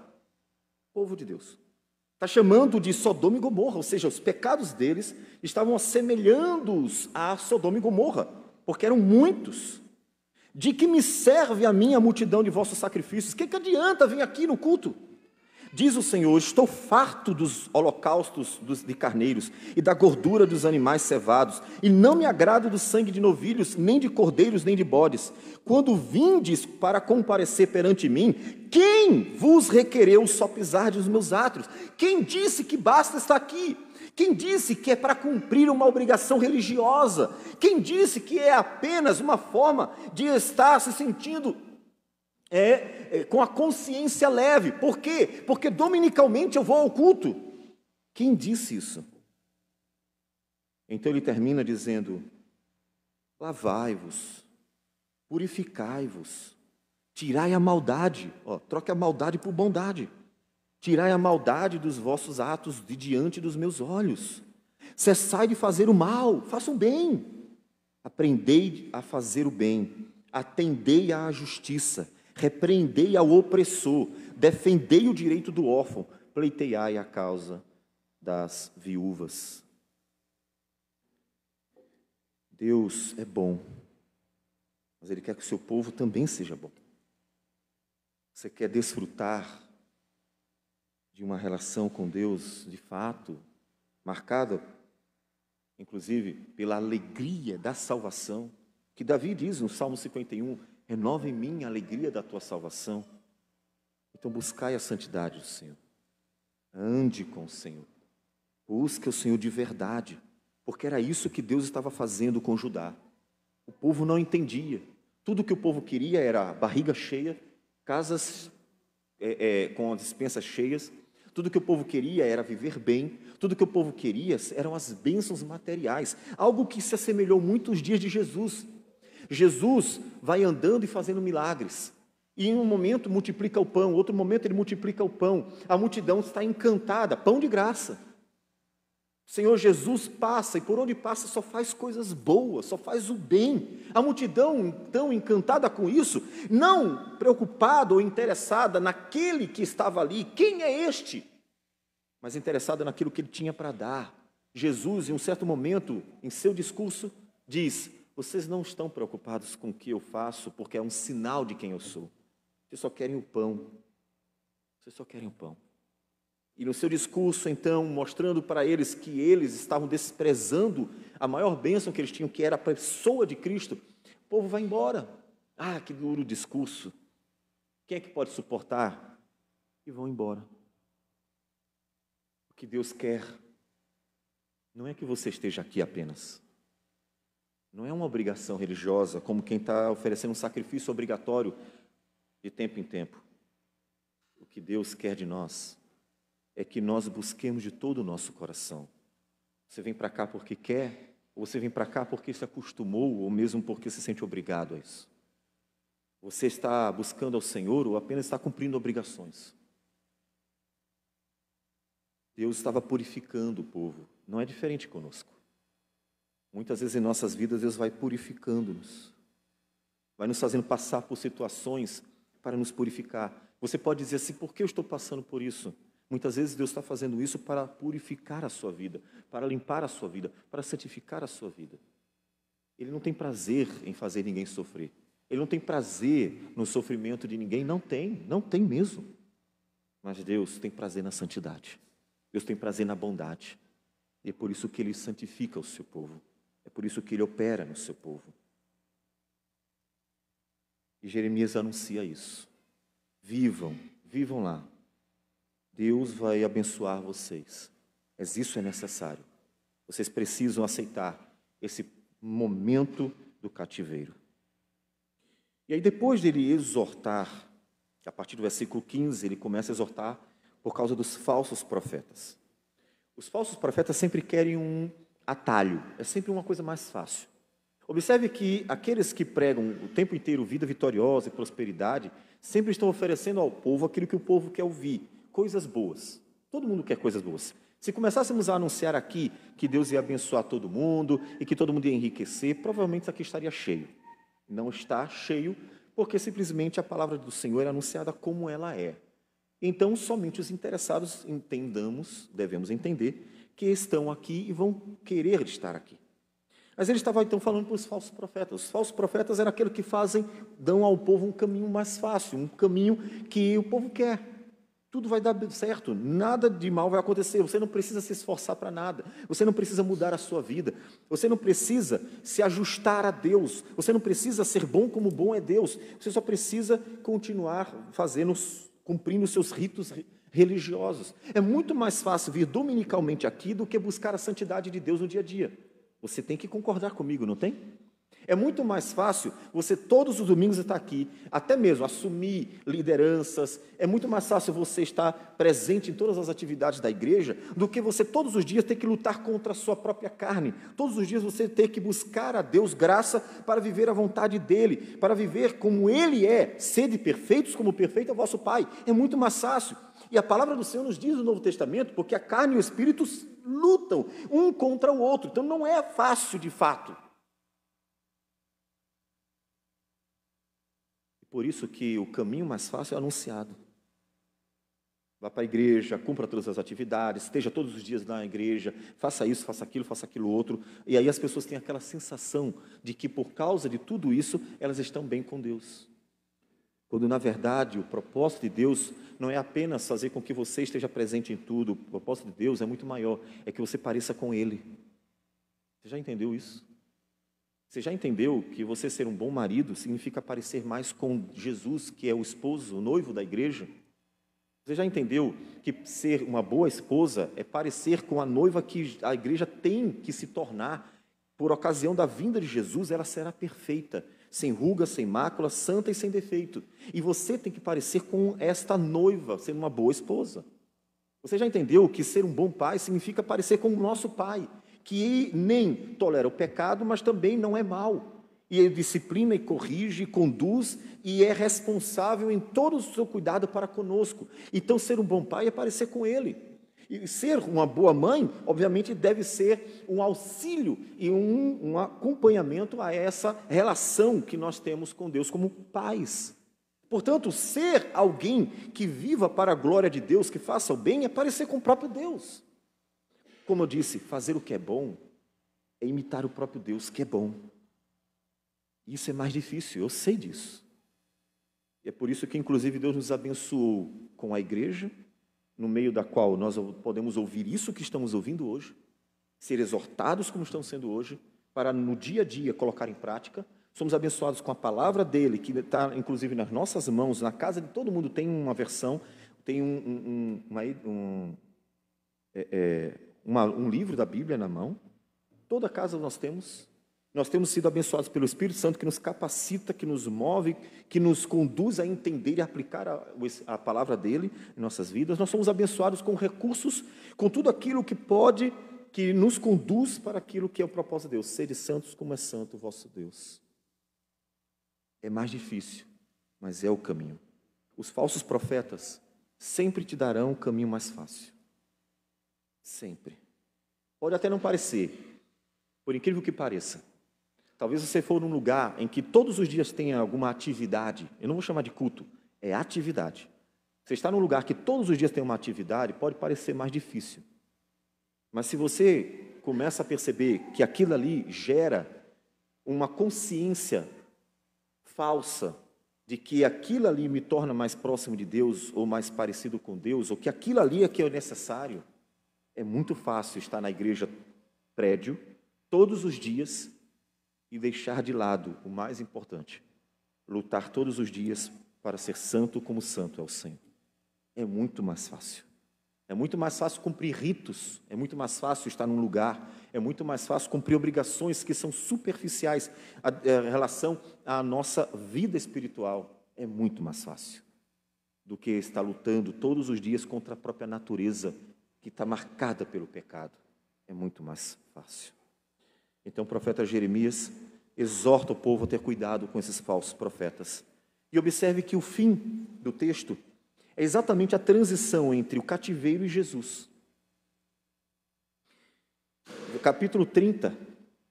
povo de Deus. Está chamando de Sodoma e Gomorra, ou seja, os pecados deles estavam assemelhando-os a Sodoma e Gomorra, porque eram muitos. De que me serve a mim a multidão de vossos sacrifícios? Que adianta vir aqui no culto? Diz o Senhor: estou farto dos holocaustos de carneiros e da gordura dos animais cevados, e não me agrado do sangue de novilhos, nem de cordeiros, nem de bodes. Quando vindes para comparecer perante mim, quem vos requereu só pisar dos meus átrios? Quem disse que basta estar aqui? Quem disse que é para cumprir uma obrigação religiosa? Quem disse que é apenas uma forma de estar se sentindo com a consciência leve? Por quê? Porque dominicalmente eu vou ao culto. Quem disse isso? Então ele termina dizendo: lavai-vos, purificai-vos, tirai a maldade, troque a maldade por bondade. Tirai a maldade dos vossos atos de diante dos meus olhos. Cessai de fazer o mal, façam bem. Aprendei a fazer o bem, atendei à justiça, repreendei ao opressor, defendei o direito do órfão, pleiteai a causa das viúvas. Deus é bom, mas Ele quer que o seu povo também seja bom. Você quer desfrutar de uma relação com Deus, de fato, marcada, inclusive, pela alegria da salvação, que Davi diz no Salmo 51, renova em mim a alegria da tua salvação. Então buscai a santidade do Senhor, ande com o Senhor, busque o Senhor de verdade, porque era isso que Deus estava fazendo com Judá. O povo não entendia, tudo que o povo queria era barriga cheia, casas com as despensas cheias. Tudo que o povo queria era viver bem, tudo que o povo queria eram as bênçãos materiais, algo que se assemelhou muito aos dias de Jesus. Jesus vai andando e fazendo milagres, e em um momento multiplica o pão, outro momento ele multiplica o pão, a multidão está encantada, pão de graça. O Senhor Jesus passa e por onde passa só faz coisas boas, só faz o bem. A multidão, tão encantada com isso, não preocupada ou interessada naquele que estava ali, quem é este? Mas interessada naquilo que ele tinha para dar. Jesus, em um certo momento, em seu discurso, diz: vocês não estão preocupados com o que eu faço, porque é um sinal de quem eu sou. Vocês só querem o pão. Vocês só querem o pão. E no seu discurso, então, mostrando para eles que eles estavam desprezando a maior bênção que eles tinham, que era a pessoa de Cristo, o povo vai embora. Ah, que duro discurso. Quem é que pode suportar? E vão embora. O que Deus quer não é que você esteja aqui apenas. Não é uma obrigação religiosa, como quem está oferecendo um sacrifício obrigatório de tempo em tempo. O que Deus quer de nós é que nós busquemos de todo o nosso coração. Você vem para cá porque quer, ou você vem para cá porque se acostumou, ou mesmo porque se sente obrigado a isso. Você está buscando ao Senhor ou apenas está cumprindo obrigações? Deus estava purificando o povo, não é diferente conosco. Muitas vezes em nossas vidas Deus vai purificando-nos, vai nos fazendo passar por situações para nos purificar. Você pode dizer assim: por que eu estou passando por isso? Muitas vezes Deus está fazendo isso para purificar a sua vida, para limpar a sua vida, para santificar a sua vida. Ele não tem prazer em fazer ninguém sofrer. Ele não tem prazer no sofrimento de ninguém. Não tem mesmo. Mas Deus tem prazer na santidade. Deus tem prazer na bondade. E é por isso que Ele santifica o seu povo. É por isso que Ele opera no seu povo. E Jeremias anuncia isso. Vivam lá. Deus vai abençoar vocês, mas isso é necessário. Vocês precisam aceitar esse momento do cativeiro. E aí, depois dele exortar, a partir do versículo 15, ele começa a exortar por causa dos falsos profetas. Os falsos profetas sempre querem um atalho, é sempre uma coisa mais fácil. Observe que aqueles que pregam o tempo inteiro vida vitoriosa e prosperidade, sempre estão oferecendo ao povo aquilo que o povo quer ouvir. Coisas boas. Todo mundo quer coisas boas. Se começássemos a anunciar aqui que Deus ia abençoar todo mundo e que todo mundo ia enriquecer, provavelmente isso aqui estaria cheio. Não está cheio porque simplesmente a palavra do Senhor é anunciada como ela é. Então, somente os interessados devemos entender que estão aqui e vão querer estar aqui. Mas ele estava então falando para os falsos profetas. Os falsos profetas eram aqueles que dão ao povo um caminho mais fácil, um caminho que o povo quer. Tudo vai dar certo, nada de mal vai acontecer, você não precisa se esforçar para nada, você não precisa mudar a sua vida, você não precisa se ajustar a Deus, você não precisa ser bom como bom é Deus, você só precisa continuar cumprindo os seus ritos religiosos. É muito mais fácil vir dominicalmente aqui do que buscar a santidade de Deus no dia a dia. Você tem que concordar comigo, não tem? É muito mais fácil você todos os domingos estar aqui, até mesmo assumir lideranças, é muito mais fácil você estar presente em todas as atividades da igreja, do que você todos os dias ter que lutar contra a sua própria carne, todos os dias você ter que buscar a Deus graça para viver a vontade dEle, para viver como Ele é, sede perfeitos como perfeito é o vosso Pai, é muito mais fácil. E a palavra do Senhor nos diz no Novo Testamento, porque a carne e o Espírito lutam um contra o outro, então não é fácil de fato. Por isso que o caminho mais fácil é anunciado. Vá para a igreja, cumpra todas as atividades, esteja todos os dias na igreja, faça isso, faça aquilo outro. E aí as pessoas têm aquela sensação de que por causa de tudo isso, elas estão bem com Deus. Quando na verdade o propósito de Deus não é apenas fazer com que você esteja presente em tudo. O propósito de Deus é muito maior, é que você pareça com Ele. Você já entendeu isso? Você já entendeu que você ser um bom marido significa parecer mais com Jesus, que é o esposo, o noivo da igreja? Você já entendeu que ser uma boa esposa é parecer com a noiva que a igreja tem que se tornar? Por ocasião da vinda de Jesus, ela será perfeita, sem ruga, sem mácula, santa e sem defeito. E você tem que parecer com esta noiva, sendo uma boa esposa. Você já entendeu que ser um bom pai significa parecer com o nosso pai, que nem tolera o pecado, mas também não é mau. E ele disciplina e corrige, e conduz, e é responsável em todo o seu cuidado para conosco. Então, ser um bom pai é parecer com ele. E ser uma boa mãe, obviamente, deve ser um auxílio e um acompanhamento a essa relação que nós temos com Deus como pais. Portanto, ser alguém que viva para a glória de Deus, que faça o bem, é parecer com o próprio Deus. Como eu disse, fazer o que é bom é imitar o próprio Deus, que é bom. Isso é mais difícil, eu sei disso. E é por isso que, inclusive, Deus nos abençoou com a igreja, no meio da qual nós podemos ouvir isso que estamos ouvindo hoje, ser exortados como estão sendo hoje, para no dia a dia colocar em prática. Somos abençoados com a palavra dele, que está inclusive nas nossas mãos, na casa de todo mundo tem uma versão, tem um livro da Bíblia na mão. Toda casa nós temos sido abençoados pelo Espírito Santo, que nos capacita, que nos move, que nos conduz a entender e aplicar a palavra dele em nossas vidas. Nós somos abençoados com recursos, com tudo aquilo que nos conduz para aquilo que é o propósito de Deus. Sede santos como é santo o vosso Deus. É mais difícil, mas é o caminho. Os falsos profetas sempre te darão o caminho mais fácil. Sempre. Pode até não parecer, por incrível que pareça. Talvez você for num lugar em que todos os dias tenha alguma atividade, eu não vou chamar de culto, é atividade. Você está num lugar que todos os dias tem uma atividade, pode parecer mais difícil. Mas se você começa a perceber que aquilo ali gera uma consciência falsa de que aquilo ali me torna mais próximo de Deus, ou mais parecido com Deus, ou que aquilo ali é que é necessário, é muito fácil estar na igreja prédio, todos os dias, e deixar de lado o mais importante, lutar todos os dias para ser santo como santo é o Senhor. É muito mais fácil. É muito mais fácil cumprir ritos, é muito mais fácil estar num lugar, é muito mais fácil cumprir obrigações que são superficiais em relação à nossa vida espiritual. É muito mais fácil do que estar lutando todos os dias contra a própria natureza que está marcada pelo pecado. É muito mais fácil. Então o profeta Jeremias exorta o povo a ter cuidado com esses falsos profetas. E observe que o fim do texto é exatamente a transição entre o cativeiro e Jesus. No capítulo 30,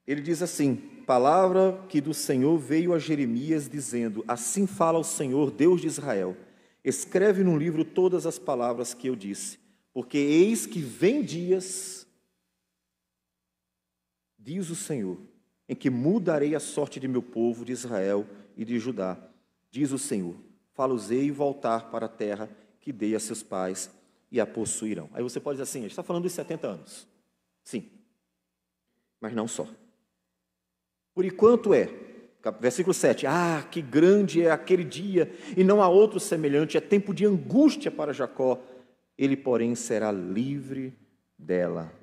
ele diz assim: palavra que do Senhor veio a Jeremias dizendo, assim fala o Senhor, Deus de Israel, escreve num livro todas as palavras que eu disse, porque eis que vem dias, diz o Senhor, em que mudarei a sorte de meu povo, de Israel e de Judá. Diz o Senhor, fá-los-ei voltar para a terra que dei a seus pais e a possuirão. Aí você pode dizer assim, ele está falando dos 70 anos. Sim, mas não só. Por enquanto versículo 7, que grande é aquele dia, e não há outro semelhante, é tempo de angústia para Jacó, ele, porém, será livre dela.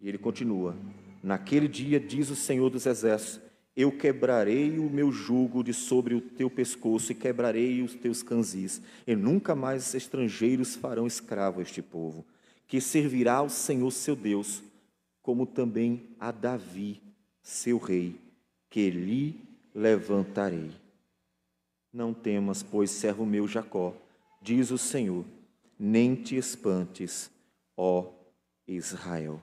E ele continua, naquele dia, diz o Senhor dos Exércitos, eu quebrarei o meu jugo de sobre o teu pescoço e quebrarei os teus canzis, e nunca mais estrangeiros farão escravo a este povo, que servirá ao Senhor seu Deus, como também a Davi, seu rei, que lhe levantarei. Não temas, pois, servo meu Jacó, diz o Senhor, nem te espantes, ó Israel.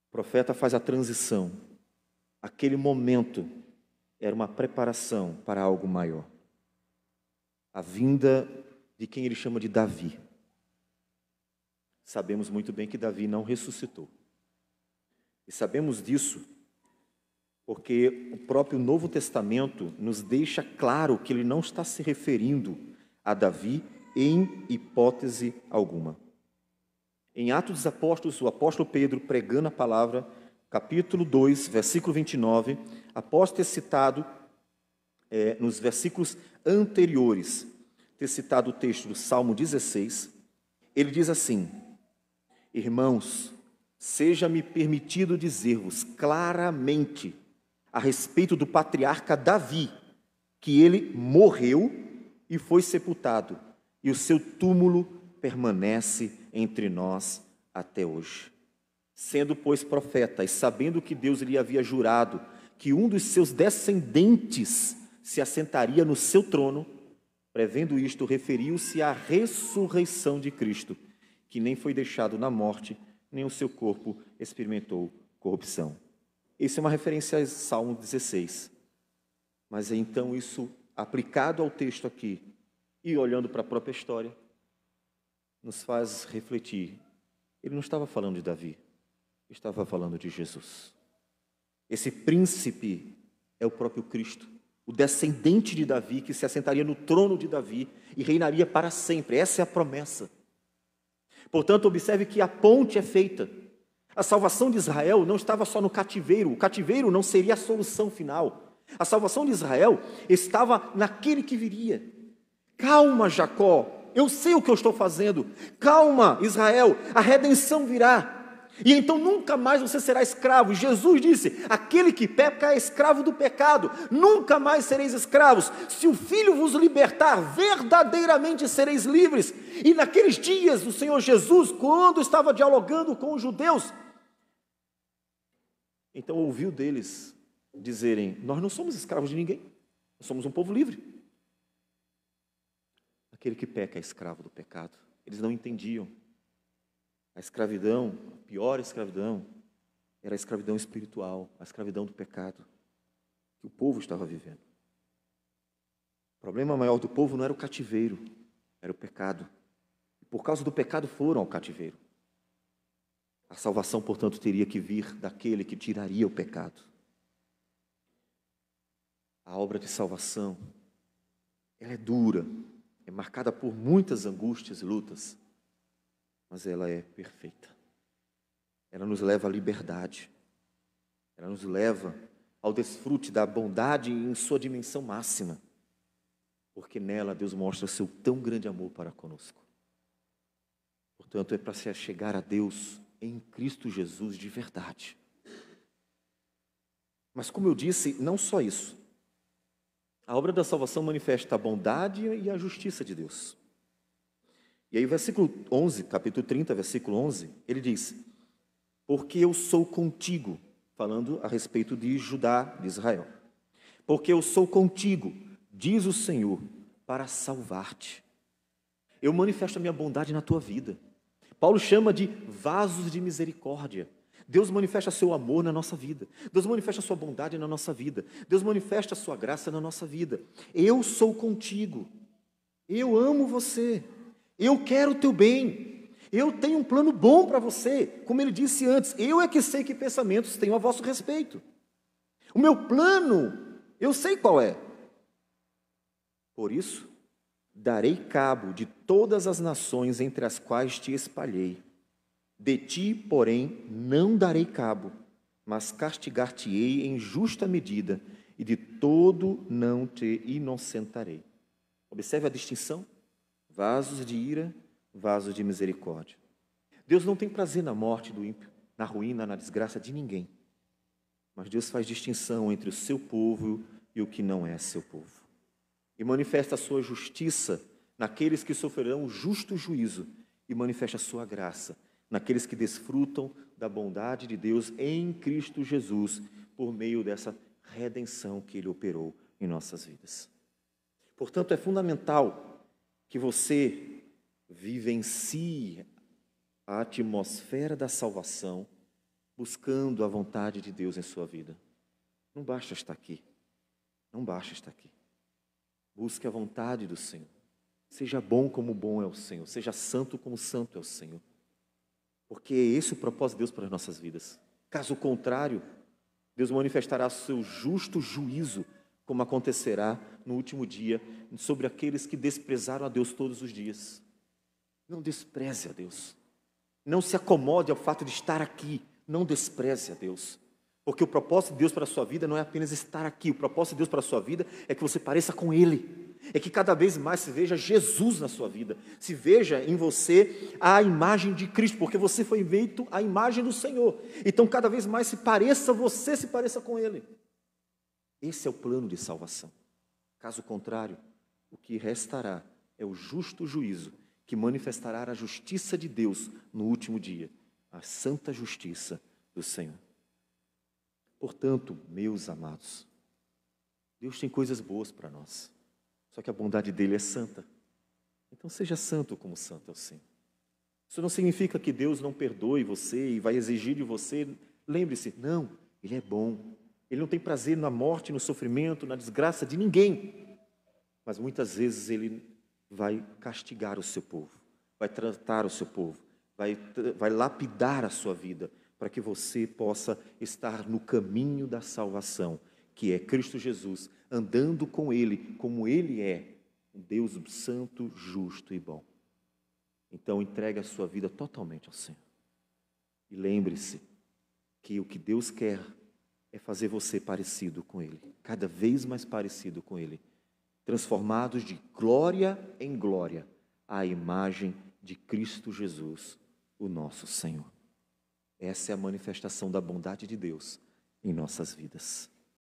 O profeta faz a transição. Aquele momento era uma preparação para algo maior. A vinda de quem ele chama de Davi. Sabemos muito bem que Davi não ressuscitou. E sabemos disso porque o próprio Novo Testamento nos deixa claro que ele não está se referindo a Davi em hipótese alguma. Em Atos dos Apóstolos, o apóstolo Pedro, pregando a palavra, capítulo 2, versículo 29, após ter citado, nos versículos anteriores, ter citado o texto do Salmo 16, ele diz assim, irmãos, seja-me permitido dizer-vos claramente a respeito do patriarca Davi, que ele morreu e foi sepultado, e o seu túmulo permanece entre nós até hoje. Sendo, pois, profeta, e sabendo que Deus lhe havia jurado que um dos seus descendentes se assentaria no seu trono, Prevendo isto, referiu-se à ressurreição de Cristo, que nem foi deixado na morte, nem o seu corpo experimentou corrupção. Isso é uma referência a Salmo 16. Mas então isso, aplicado ao texto aqui, e olhando para a própria história, nos faz refletir. Ele não estava falando de Davi, ele estava falando de Jesus. Esse príncipe é o próprio Cristo, o descendente de Davi, que se assentaria no trono de Davi e reinaria para sempre. Essa é a promessa. Portanto, observe que a ponte é feita. A salvação de Israel não estava só no cativeiro. O cativeiro não seria a solução final. A salvação de Israel estava naquele que viria. Calma, Jacó, eu sei o que eu estou fazendo. Calma, Israel, a redenção virá. E então nunca mais você será escravo. Jesus disse: aquele que peca é escravo do pecado. Nunca mais sereis escravos. Se o Filho vos libertar, verdadeiramente sereis livres. E naqueles dias o Senhor Jesus, quando estava dialogando com os judeus, então ouviu deles dizerem: nós não somos escravos de ninguém, nós somos um povo livre. Aquele que peca é escravo do pecado. Eles não entendiam. A escravidão, a pior escravidão, era a escravidão espiritual, a escravidão do pecado, que o povo estava vivendo. O problema maior do povo não era o cativeiro, era o pecado. E por causa do pecado foram ao cativeiro. A salvação, portanto, teria que vir daquele que tiraria o pecado. A obra de salvação, ela é dura, é marcada por muitas angústias e lutas, mas ela é perfeita. Ela nos leva à liberdade. Ela nos leva ao desfrute da bondade em sua dimensão máxima, porque nela Deus mostra seu tão grande amor para conosco. Portanto, é para se chegar a Deus em Cristo Jesus de verdade. Mas como eu disse, não só isso. A obra da salvação manifesta a bondade e a justiça de Deus. E aí o versículo 11, capítulo 30, versículo 11, ele diz: porque eu sou contigo, falando a respeito de Judá, de Israel. Porque eu sou contigo, diz o Senhor, para salvar-te. Eu manifesto a minha bondade na tua vida. Paulo chama de vasos de misericórdia. Deus manifesta seu amor na nossa vida. Deus manifesta a sua bondade na nossa vida. Deus manifesta a sua graça na nossa vida. Eu sou contigo. Eu amo você. Eu quero o teu bem. Eu tenho um plano bom para você. Como ele disse antes, eu é que sei que pensamentos tenho a vosso respeito. O meu plano, eu sei qual é. Por isso, darei cabo de todas as nações entre as quais te espalhei. De ti, porém, não darei cabo, mas castigar-te-ei em justa medida, e de todo não te inocentarei. Observe a distinção: vasos de ira, vasos de misericórdia. Deus não tem prazer na morte do ímpio, na ruína, na desgraça de ninguém. Mas Deus faz distinção entre o seu povo e o que não é seu povo. E manifesta a sua justiça naqueles que sofrerão o justo juízo, e manifesta a sua graça naqueles que desfrutam da bondade de Deus em Cristo Jesus, por meio dessa redenção que Ele operou em nossas vidas. Portanto, é fundamental que você vivencie a atmosfera da salvação, buscando a vontade de Deus em sua vida. Não basta estar aqui. Não basta estar aqui. Busque a vontade do Senhor. Seja bom como bom é o Senhor. Seja santo como santo é o Senhor. Porque é esse o propósito de Deus para as nossas vidas. Caso contrário, Deus manifestará seu justo juízo, como acontecerá no último dia, sobre aqueles que desprezaram a Deus todos os dias. Não despreze a Deus. Não se acomode ao fato de estar aqui. Não despreze a Deus. Porque o propósito de Deus para a sua vida não é apenas estar aqui. O propósito de Deus para a sua vida é que você pareça com Ele. É que cada vez mais se veja Jesus na sua vida. Se veja em você a imagem de Cristo, porque você foi feito à imagem do Senhor. Então cada vez mais você se pareça com Ele. Esse é o plano de salvação. Caso contrário, o que restará é o justo juízo, que manifestará a justiça de Deus no último dia, a santa justiça do Senhor. Portanto, meus amados, Deus tem coisas boas para nós. Só que a bondade dele é santa. Então seja santo como santo é o Senhor. Isso não significa que Deus não perdoe você e vai exigir de você. Lembre-se, não, Ele é bom. Ele não tem prazer na morte, no sofrimento, na desgraça de ninguém. Mas muitas vezes Ele vai castigar o seu povo, vai tratar o seu povo, vai lapidar a sua vida, para que você possa estar no caminho da salvação, que é Cristo Jesus, andando com Ele, como Ele é, um Deus santo, justo e bom. Então entregue a sua vida totalmente ao Senhor. E lembre-se que o que Deus quer é fazer você parecido com Ele, cada vez mais parecido com Ele, transformados de glória em glória à imagem de Cristo Jesus, o nosso Senhor. Essa é a manifestação da bondade de Deus em nossas vidas.